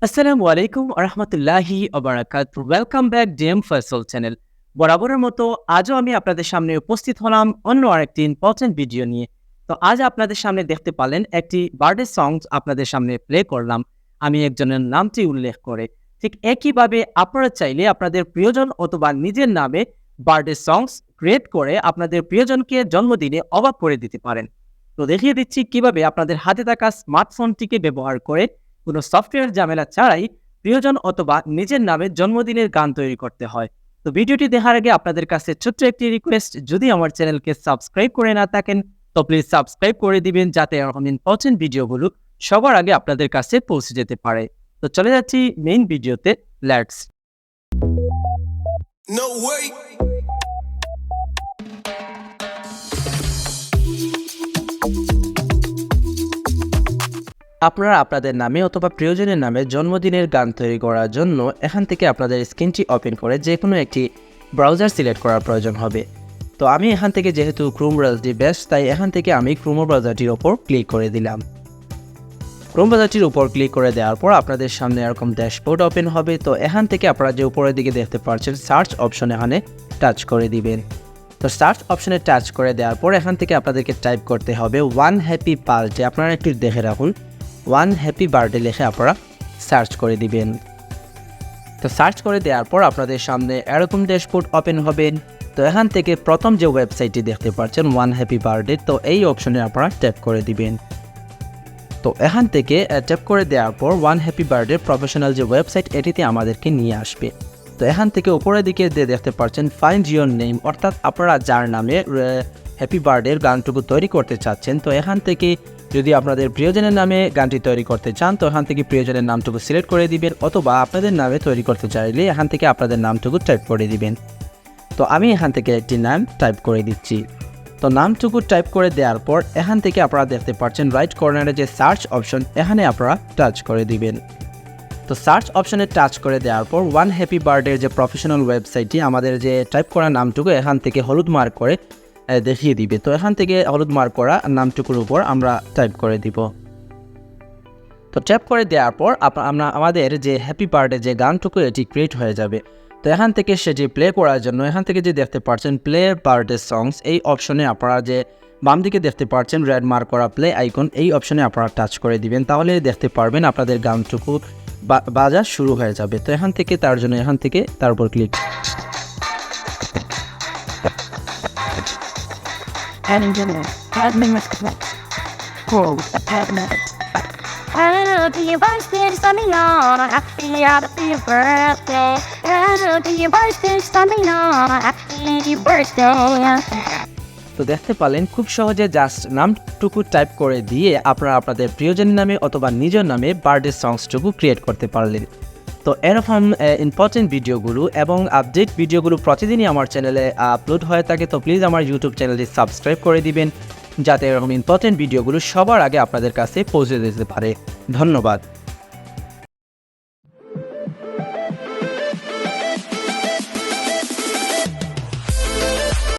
আসসালামু আলাইকুম রহমতুল্লাহি ওবারাকাতুহু। Welcome back DM Faisal channel. বরাবরের মতো আজও আমি আপনাদের সামনে উপস্থিত হলাম অন্য আরেকটি ইম্পর্টেন্ট ভিডিও নিয়ে। তো আজ আপনাদের সামনে দেখতে পারলেন একটি বার্থডে সংস আপনাদের সামনে প্লে করলাম আমি একজনের নামটি উল্লেখ করে। ঠিক একইভাবে আপনারা চাইলে আপনাদের প্রিয়জন অথবা নিজের নামে বার্থডে সংস ক্রিয়েট করে আপনাদের প্রিয়জনকে জন্মদিনে অবাক করে দিতে পারেন। তো দেখিয়ে দিচ্ছি কিভাবে আপনাদের হাতে থাকা স্মার্টফোনটিকে ব্যবহার করে কোনো সফটওয়্যার ঝামেলা ছাড়াই প্রিয়জন অথবা নিজের নামে জন্মদিনের গান তৈরি করতে হয়। তো ভিডিওটি দেখার আগে আপনাদের কাছে ছোট্ট একটি রিকোয়েস্ট, যদি আমার চ্যানেলকে সাবস্ক্রাইব করে না থাকেন তো প্লিজ সাবস্ক্রাইব করে দিবেন, যাতে এরকম ইম্পর্টেন্ট ভিডিওগুলো সবার আগে আপনাদের কাছে পৌঁছে যেতে পারে। তো চলে যাচ্ছি মেইন ভিডিওতে। Let's No way. আপনারা আপনাদের নামে অথবা প্রিয়জনের নামে জন্মদিনের গান তৈরি করার জন্য এখান থেকে আপনাদের স্ক্রিনটি ওপেন করে যে কোনো একটি ব্রাউজার সিলেক্ট করার প্রয়োজন হবে। তো আমি এখান থেকে, যেহেতু ক্রোম ব্রাউজারটি বেস্ট, তাই এখান থেকে আমি ক্রোম ব্রাউজারটির ওপর ক্লিক করে দিলাম। ক্রোম ব্রাউজারটির উপর ক্লিক করে দেওয়ার পর আপনাদের সামনে এরকম ড্যাশবোর্ড ওপেন হবে। তো এখান থেকে আপনারা যে উপরের দিকে দেখতে পাচ্ছেন সার্চ অপশন, এখানে টাচ করে দিবেন। তো সার্চ অপশনে টাচ করে দেওয়ার পর এখান থেকে আপনাদেরকে টাইপ করতে হবে ওয়ান হ্যাপি বার্থডে। আপনারা একটু দেখে রাখুন, ওয়ান হ্যাপি বার্থডে লিখে আপনারা সার্চ করে দিবেন। তো সার্চ করে দেওয়ার পর আপনাদের সামনে এরকম ড্যাশবোর্ড ওপেন হবে। তো এখান থেকে প্রথম যে ওয়েবসাইটটি দেখতে পাচ্ছেন ওয়ান হ্যাপি বার্থডে, তো এই অপশনে আপনারা ট্যাপ করে দিবেন। তো এখান থেকে ট্যাপ করে দেওয়ার পর ওয়ান হ্যাপি বার্থডে প্রফেশনাল যে ওয়েবসাইট, এটিতে আমাদেরকে নিয়ে আসবে। তো এখান থেকে উপরের দিকে দেখতে পাচ্ছেন ফাইন্ড ইওর নেম, অর্থাৎ আপনারা যার নামে হ্যাপি বার্থডের গানটুকু তৈরি করতে চাচ্ছেন। তো এখান থেকে যদি আপনাদের প্রিয়জনের নামে গানটি তৈরি করতে চান তো এখান থেকে প্রিয়জনের নামটুকু সিলেক্ট করে দিবেন, অথবা আপনাদের নামে তৈরি করতে চাইলে এখান থেকে আপনাদের নামটুকু টাইপ করে দিবেন। তো আমি এখান থেকে একটি নাম টাইপ করে দিচ্ছি। তো নামটুকু টাইপ করে দেওয়ার পর এখান থেকে আপনারা দেখতে পাচ্ছেন রাইট কর্নারে যে সার্চ অপশন, এখানে আপনারা টাচ করে দিবেন। তো সার্চ অপশনে টাচ করে দেওয়ার পর ওয়ান হ্যাপি বার্থডের যে প্রফেশনাল ওয়েবসাইটটি, আমাদের যে টাইপ করা নামটুকু এখান থেকে হলুদ মার্ক করে দেখিয়ে দিবে। তো এখান থেকে হলুদ মার্ক করা নামটুকুর উপর আমরা টাইপ করে দিব। তো ট্যাপ করে দেওয়ার পর আমরা আমাদের যে হ্যাপি বার্থডে যে গানটুকু, এটি ক্রিয়েট হয়ে যাবে। তো এখান থেকে সেটি প্লে করার জন্য এখান থেকে যে দেখতে পাচ্ছেন প্লে বার্থডে সংস, এই অপশনে আপনারা যে বাম দিকে দেখতে পাচ্ছেন রেড মার্ক করা প্লে আইকন, এই অপশনে আপনারা টাচ করে দিবেন। তাহলে দেখতে পারবেন আপনাদের গানটুকু বাজা শুরু হয়ে যাবে। তো এখান থেকে তার জন্য এখান থেকে তার উপর ক্লিক তো দেখতে পারলেন খুব সহজে জাস্ট নামটুকু টাইপ করে দিয়ে আপনারা আপনাদের প্রিয়জনের নামে অথবা নিজের নামে বার্থডে সংসটুকু ক্রিয়েট করতে পারলেন। তো এরকম ইম্পর্টেন্ট ভিডিওগুলো এবং আপডেট ভিডিওগুলো প্রতিদিনই আমার চ্যানেলে আপলোড হয়ে থাকে। তো প্লিজ আমার ইউটিউব চ্যানেলটি সাবস্ক্রাইব করে দিবেন, যাতে এরকম ইম্পর্টেন্ট ভিডিওগুলো সবার আগে আপনাদের কাছে পৌঁছে যেতে পারে। ধন্যবাদ।